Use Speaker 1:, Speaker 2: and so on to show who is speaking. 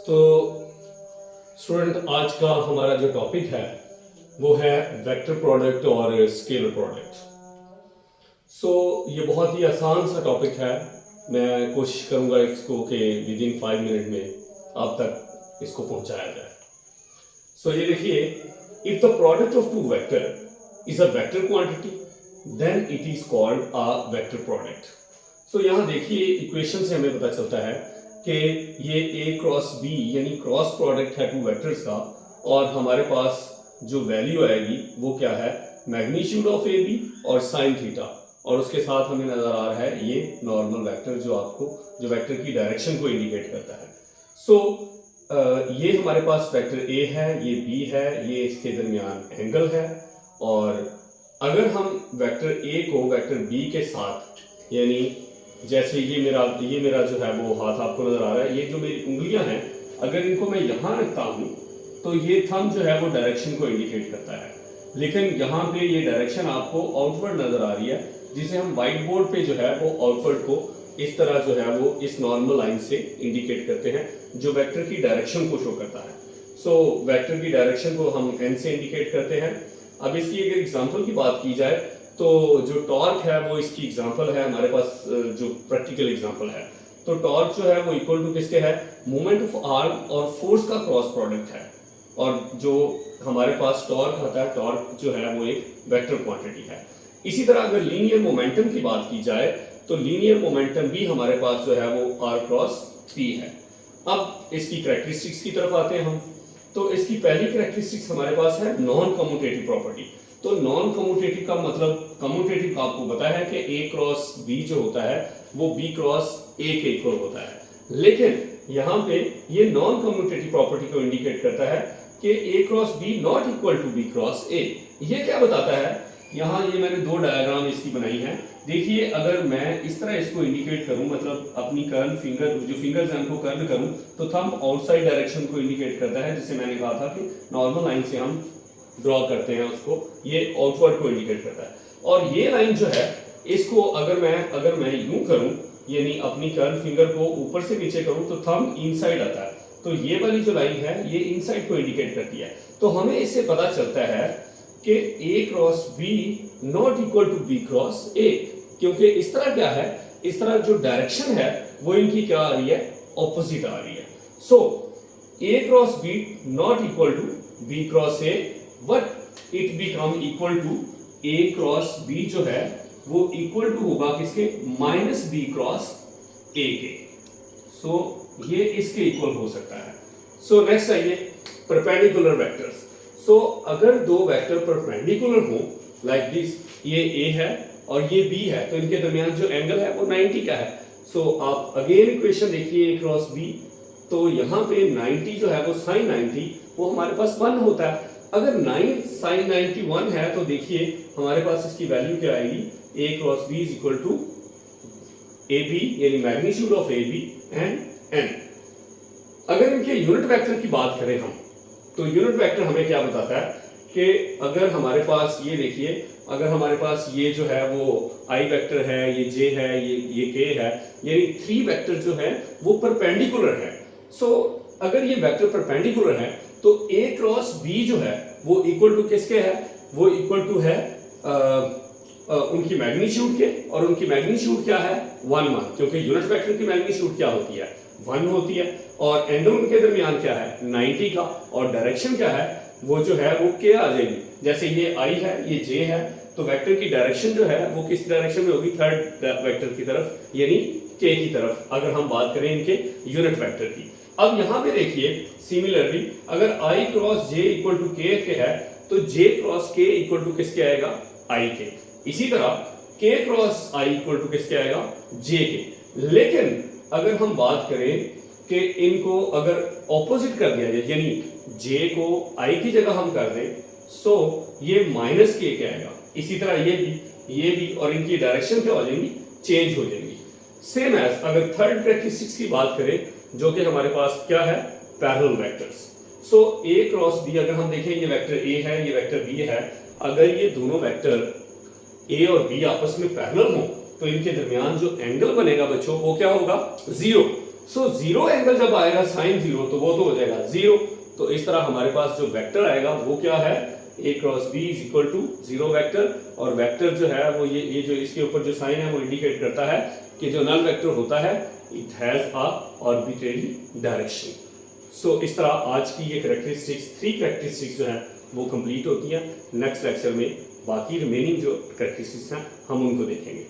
Speaker 1: तो स्टूडेंट आज का हमारा जो टॉपिक है वो है वेक्टर प्रोडक्ट और स्केलर प्रोडक्ट। ये बहुत ही आसान सा टॉपिक है। मैं कोशिश करूंगा इसको कि विद इन 5 मिनट में आप तक इसको पहुंचाया जाए। ये देखिए, if the product of two vector is a vector quantity then it is called a vector product. यहाँ देखिए, इक्वेशन से हमें पता चलता है कि ये A क्रॉस B यानी क्रॉस प्रोडक्ट है टू वेक्टर्स का, और हमारे पास जो वैल्यू आएगी वो क्या है, मैग्नीट्यूड ऑफ AB और साइन थीटा, और उसके साथ हमें नजर आ रहा है ये नॉर्मल वेक्टर जो वेक्टर की डायरेक्शन को इंडिकेट करता है। ये हमारे पास वेक्टर A है, ये B है, ये इसके दरमियान एंगल है। और अगर हम वेक्टर A को वेक्टर B के साथ, यानी जैसे ये मेरा जो है वो हाथ आपको नजर आ रहा है, ये जो मेरी उंगलियां हैं, अगर इनको मैं यहाँ रखता हूँ तो ये थंब जो है वो डायरेक्शन को इंडिकेट करता है, लेकिन यहाँ पे ये डायरेक्शन आपको आउटवर्ड नजर आ रही है, जिसे हम व्हाइट बोर्ड पे जो है वो आउटवर्ड को इस तरह जो है वो इस नॉर्मल लाइन से इंडिकेट करते हैं, जो वेक्टर की डायरेक्शन को शो करता है। वेक्टर की डायरेक्शन को हम एन से इंडिकेट करते हैं। अब इसकी अगर एग्जाम्पल की बात की जाए तो जो टॉर्क है वो इसकी एग्जांपल है, हमारे पास जो प्रैक्टिकल एग्जांपल है। तो टॉर्क जो है वो इक्वल टू किसके है, मोमेंट ऑफ आर्म और फोर्स का क्रॉस प्रोडक्ट है। और जो हमारे पास टॉर्क होता है, टॉर्क जो है वो एक वेक्टर क्वांटिटी है। इसी तरह अगर लीनियर मोमेंटम की बात की जाए तो लीनियर मोमेंटम भी हमारे पास जो है वो आर क्रॉस पी है। अब इसकी कैरेक्टरिस्टिक्स की तरफ आते हैं हम। तो इसकी पहली कैरेक्टरिस्टिक्स हमारे पास है नॉन कम्यूटेटिव प्रॉपर्टी। तो नॉन कम्यूटेटिव का मतलब, कम्यूटेटिव का आपको पता है कि A क्रॉस B जो होता है वो B क्रॉस A के इक्वल होता है, लेकिन यहाँ पे ये नॉन कम्यूटेटिव प्रॉपर्टी को इंडिकेट करता है कि A cross B not equal to B cross A। ये क्या बताता है, यहाँ ये मैंने दो डायग्राम इसकी बनाई है। देखिए, अगर मैं इस तरह इसको इंडिकेट करूं, मतलब अपनी कर्ल फिंगर, जो फिंगर्स हैं उनको कर्ल करूं, तो थंब आउटसाइड डायरेक्शन को इंडिकेट करता है, जिसे मैंने कहा था कि नॉर्मल लाइन से हम ड्रॉ करते हैं उसको, ये आउटवर्ड को इंडिकेट करता है। और ये लाइन जो है, इसको अगर मैं यूं करूं, यानी अपनी कर्ल फिंगर को ऊपर से नीचे करूं, तो थंब इनसाइड आता है। तो ये वाली जो लाइन है ये इनसाइड को इंडिकेट करती है। तो हमें इससे पता चलता है कि A cross B not equal to B cross A, क्योंकि इस तरह क्या है, इस तरह जो डायरेक्शन है वो इनकी क्या आ रही है, ऑपोजिट आ रही है। A cross B not equal to B cross A, but it become equal to A cross B जो है वो इक्वल टू होगा किसके, माइनस B क्रॉस A के। ये इसके इक्वल हो सकता है। नेक्स्ट आइए, परपेंडिकुलर वेक्टर्स। अगर दो वेक्टर परपेंडिकुलर हो लाइक दिस, ये A है और ये B है, तो इनके दरमियान जो एंगल है वो 90 का है। आप अगेन इक्वेशन देखिए A क्रॉस B, तो यहाँ पे 90 जो है वो साइन 90 वो हमारे पास 1 होता है। अगर 9 साइन 91 है तो देखिए हमारे पास इसकी वैल्यू क्या आएगी, A cross B is equal to AB यानी magnitude of AB and N। अगर इनके यूनिट वेक्टर की बात करें हम, तो यूनिट वेक्टर हमें क्या बताता है कि अगर हमारे पास ये देखिए, अगर हमारे पास ये जो है वो I वेक्टर है, ये J है, ये K है, यानी 3 वेक्टर जो है वो परपेंडिकुलर है। अगर ये वेक्टर परपेंडिकुलर है तो A क्रॉस B जो है वो इक्वल टू किसके है, वो इक्वल टू है उनकी मैग्नीट्यूड के, और उनकी मैग्नीट्यूड क्या है, 1 1, क्योंकि यूनिट वेक्टर की मैग्नीट्यूड क्या होती है, 1 होती है, और एंगल उनके दरमियान क्या है, 90 का, और डायरेक्शन क्या है, वो जो है वो K आ जाएगी। जैसे ये I है, ये J है, तो वेक्टर की डायरेक्शन जो है वो किस डायरेक्शन में होगी, थर्ड वेक्टर की तरफ, यानी K की तरफ, अगर हम बात करें इनके यूनिट वेक्टर की। अब यहाँ पे देखिए, सिमिलरली अगर I cross J equal to K के है, तो J cross K equal to किसके आएगा, I के। इसी तरह K cross I equal to किसके आएगा, J के। लेकिन अगर हम बात करें कि इनको अगर ऑपोजिट कर दिया जाए, यानी J को I की जगह हम कर दें, ये माइनस K के आएगा। इसी तरह ये भी, और इनकी डायरेक्शन क्या हो जाएंगी, चेंज हो जाएंगी। सेम एज अगर थर्ड कैरेक्टरिस्टिक्स की बात करें, जो कि हमारे पास क्या है, parallel vectors. A cross B, अगर हम देखें ये वेक्टर A है, ये वेक्टर B है, अगर ये दोनों वेक्टर A और B आपस में पैरेलल हो तो इनके दरमियान जो एंगल बनेगा बच्चों वो क्या होगा, 0। सो जीरो एंगल जब आएगा साइन जीरो तो वो तो हो जाएगा जीरो। तो इस तरह हमारे पास जो वेक्टर आएगा वो क्या है, a cross b is equal to zero vector. और वेक्टर जो है वो ये जो इसके ऊपर जो साइन है वो इंडिकेट करता है कि जो नल वेक्टर होता है it has a arbitrary direction. So इस तरह आज की ये कैरेक्टरिस्टिक्स, 3 कैरेक्टरिस्टिक्स जो है वो कंप्लीट होती हैं। नेक्स्ट लेक्चर में बाकी रिमेनिंग जो कैरेक्टरिस्टिक्स हैं हम उनको देखेंगे।